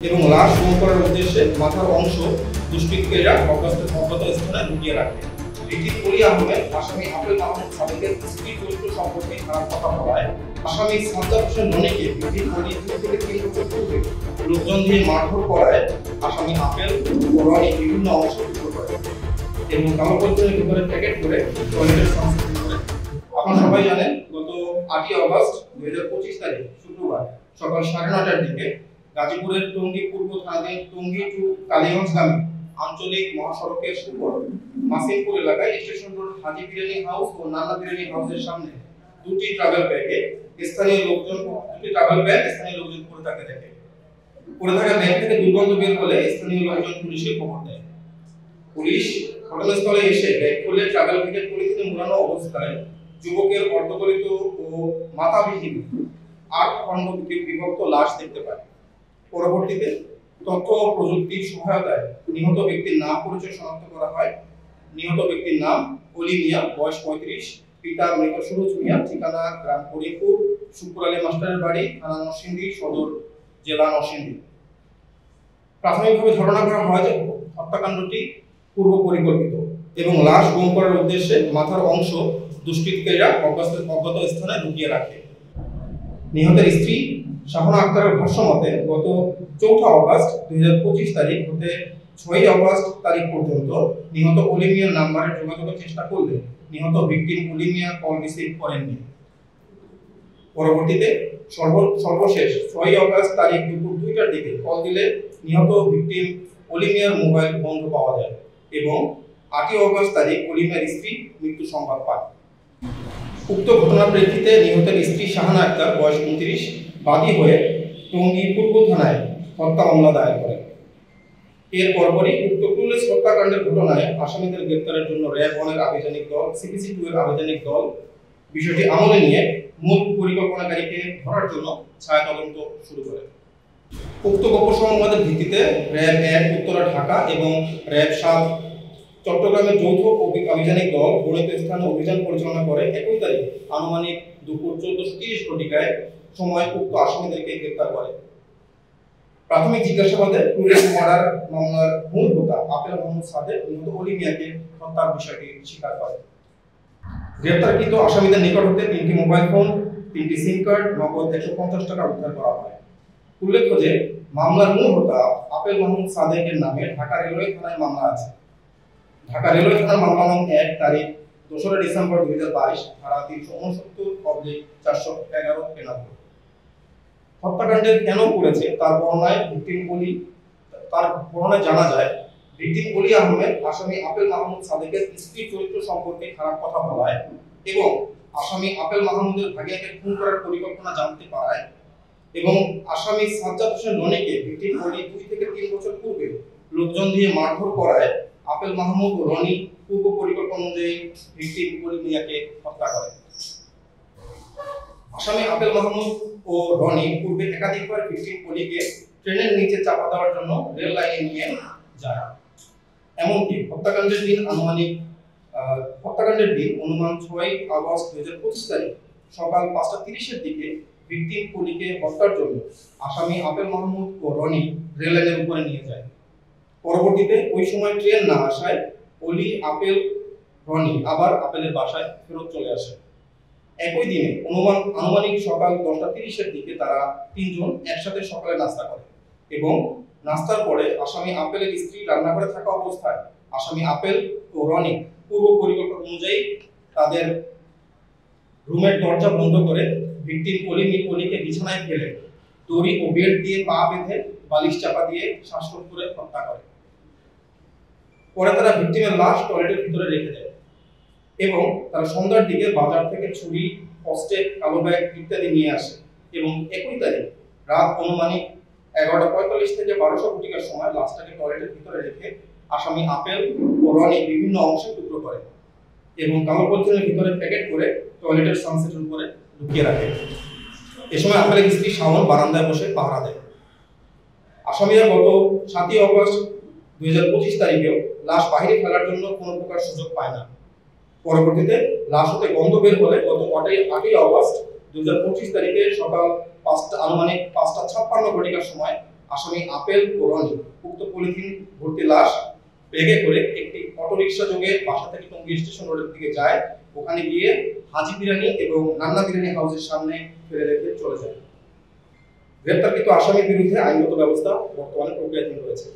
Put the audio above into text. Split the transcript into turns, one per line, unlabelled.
এবং লাশ গুম করার উদ্দেশ্যে মাথার অংশ দুষ্কৃতকারীরা অজ্ঞাত স্থানে লুকিয়ে রাখে। রিটিন অলি আহমেদ আসামি আপেল মাহমুদ সাদেকের স্ত্রী চরিত্র সম্পর্কে খারাপ কথা বলায় আসামি সাজ্জাদ হোসেন রনিকে রিটিন অলি 2 থেকে 3 বছর পূর্বে লোকজন দিয়ে মারধর করায় আসামি আপেল ও রনি বিভিন্ন অংশ টুকরো করে এবং কালো পলিথিনের ভিতরে প্যাকেট করে টয়লেটের সংস্কৃতি করে। আপনারা সবাই জানেন, গত 8ই আগস্ট 2025 তারিখ শুক্রবার সকাল 9:30টার দিকে গাজীপুরের টঙ্গী পূর্ব থানাধীন টঙ্গী টু কালীগঞ্জগামী আঞ্চলিক মহাসড়কের উপর মাসিমপুর এলাকায় স্টেশন রোড হাজি বিরিয়ানি হাউস ও নানা বিরিয়ানি হাউসের সামনে দুটি ট্রাভেল ব্যাগে স্থানীয় লোকজন পড়ে থাকে দেখে। পড়ে থাকা ব্যাগ থেকে দুর্গন্ধ বের হলে স্থানীয় লোকজন পুলিশকে খবর দেয়। পুলিশ ঘটনাস্থলে এসে ব্যাগ খুলে ট্রাভেল ব্যাগের পলিথিনে মোড়ানো অবস্থায় যুবকের অর্ধগলিত ও মাথাবিহীন 8 খণ্ড বিভক্ত লাশ দেখতে পায়। পরবর্তীতে তথ্য ও প্রযুক্তির সহায়তায় নিহত ব্যক্তির নাম পরিচয় শনাক্ত করা হয়। নিহত ব্যক্তির নাম অলি মিয়া, বয়স 35, পিতা মৃত সুরজ মিয়া, ঠিকানা গ্রাম করিমপুর, শুকুর আলী মাস্টারের বাড়ি, থানা নরসিংদী সদর, জেলা নরসিংদী। প্রাথমিকভাবে ধারণা করা হয় যে হত্যাকাণ্ডটি পূর্ব পরিকল্পিত এবং লাশ গুম করার উদ্দেশ্যে মাথার অংশ দুষ্কৃতকারীরা অজ্ঞাত স্থানে লুকিয়ে রাখে। নিহতের স্ত্রী শাহনা আক্তারের ভাষ্য মতে গত 4 আগস্ট 2025 তারিখ হতে 6 আগস্ট তারিখ পর্যন্ত নিহত অলি মিয়ার নাম্বারে যোগাযোগের চেষ্টা করলে নিহত ভিকটিম অলি মিয়া কল রিসিভ করেননি। পরবর্তীতে সর্বশেষ 6 আগস্ট তারিখ দুপুর 2টার দিকে কল দিলে নিহত ভিকটিম অলি মিয়ার মোবাইল বন্ধ পাওয়া যায় এবং 8 আগস্ট তারিখ অলি মিয়ার স্ত্রী মৃত্যু সংবাদ পায়। উক্ত ঘটনার প্রেক্ষিতে নিহতের স্ত্রী শাহানা আক্তার, বয়স 29, বাদী হয়ে টঙ্গী পূর্ব থানায় হত্যা মামলা দায়ের করেন। এর পরপরই উক্ত ক্লুলেস হত্যাকাণ্ডের ঘটনায় আসামিদের গ্রেপ্তারের জন্য র্যাব 1 এর আবেদনিক দল, সিপিসি 2 এর আবেদনিক দল বিষয়টি আমলে নিয়ে মূল পরিকল্পনাকারীকে ধরার জন্য ছায়া তদন্ত শুরু করে। উক্ত গোপন সংবাদের ভিত্তিতে র্যাব 1 উত্তরা ঢাকা এবং র্যাব 7 চট্টগ্রামের যৌথ অভিযানিক দল গণিত স্থানে অভিযান পরিচালনা করে 21 তারিখ আনুমানিক দুপুর 14:30 ঘটিকায় সময় উক্ত আসামিদেরকে গ্রেপ্তার করে। প্রাথমিক জিজ্ঞাসাবাদে ক্লুলেস মার্ডার মামলার মূল হোতা আপেল মাহমুদ সাদেক নিহত অলি মিয়াকে হত্যার বিষয়টি স্বীকার করে। গ্রেপ্তারকৃত আসামিদের নিকট হতে 3টি মোবাইল ফোন, 3টি সিম কার্ড, নগদ 150 টাকা উদ্ধার করা হয়। উল্লেখ্য যে মামলার মূল হোতা আপেল মাহমুদ সাদেকের নামে ঢাকা রেলওয়ে থানায় মামলা আছে। ঢাকা রেলওয়ে থানার মামলা নং 1 তারিখ 2 ডিসেম্বর 2022, ধারা 369/411 পেনাল। হত্যাকাণ্ডের কেন করেছে তার বর্ণনায় জানা যায়, ভিকটিম অলি আহমেদ আসামি আপেল মাহমুদ সাদেকের স্ত্রী চরিত্র সম্পর্কে খারাপ কথা বলায় এবং আসামি আপেল মাহমুদের ভাগিনাকে খুন করার পরিকল্পনা জানতে পারায় এবং আসামি সাজ্জাদ হোসেন রনিকে ভিকটিম অলি 2 থেকে 3 বছর পূর্বে লোকজন দিয়ে মারধর করায় আপেল মাহমুদ ও রনি পূর্ব পরিকল্পনা অনুযায়ী ভিকটিম অলি মিয়াকে হত্যা করে। আসামি আপেল মাহমুদ ও রনি পূর্বে একাধিকবার ভিকটিম অলিকে ট্রেনের নিচে চাপা দেওয়ার জন্য রেল লাইনে নিয়ে যায়। এমনকি হত্যাকাণ্ডের দিন অনুমান 6 আগস্ট 2025 তারিখ সকাল 5:30 দিকে ভিকটিম অলিকে হত্যার জন্য আসামি আপেল মাহমুদ ও রনি রেল লাইনের উপরে নিয়ে যায়। পরবর্তীতে ওই সময় ট্রেন না আসায় অলি, আপেল, রনি আবার আপেলের বাসায় ফেরত চলে আসে। একই দিনে আনুমানিক সকাল 10:30 দিকে তারা 3 জন একসাথে সকালে নাস্তা করে এবং নাস্তার পরে আসামি আপেলের স্ত্রী রান্নাঘরে থাকা অবস্থায় আসামি আপেল ও রনি পূর্ব পরিকল্পনা অনুযায়ী তাদের রুমের দরজা বন্ধ করে ভিকটিম অলিকে বিছানায় ফেলে দড়ি ও বেল্ট দিয়ে পা বেঁধে বালিশ চাপা দিয়ে শ্বাসরোধ করে হত্যা করে। পরে তারা ভিকটিমের লাশ টয়লেটের ভিতরে রেখে দেয় এবং তারা সন্ধ্যার দিকে বাজার থেকে ছুরি, ফস্টেক, কালো ব্যাগ ইত্যাদি নিয়ে আসে এবং 21 তারিখ রাত আনুমানিক 11:45 থেকে 12:00 ঘটিকার সময় লাশটাকে টয়লেটের ভিতরে রেখে আসামি আপেল ও রনি বিভিন্ন অংশে টুকরো করে এবং কালো পলিথিনের ভিতরে প্যাকেট করে টয়লেটের সানসেটের উপরে লুকিয়ে রাখে। এ সময় আপেলের স্ত্রী শাওন বারান্দায় বসে পাহারা দেয়। আসামিরা গত 7 আগস্ট 2025 তারিখেও লাশ বাইরে ফেলার জন্য কোনো প্রকার সুযোগ পায় না। পরবর্তীতে লাশ হতে গন্ধ বের হলে গত 8 আগস্ট 2025 তারিখে সকাল 5টা আনুমানিক 5:56 ঘটিকার সময় আসামি আপেল ও রনি উক্ত পলিথিন ভর্তি লাশ ব্যাগে করে একটি অটোরিকশা যোগে বাসা থেকে টঙ্গী স্টেশন রোডের দিকে যায়। ওখানে গিয়ে হাজি বিরিয়ানি এবং নান্না বিরিয়ানি হাউসের সামনে ফেলে রেখে চলে যায়। গ্রেপ্তারকৃত আসামির বিরুদ্ধে আইনগত ব্যবস্থা বর্তমানে প্রক্রিয়াধীন রয়েছে।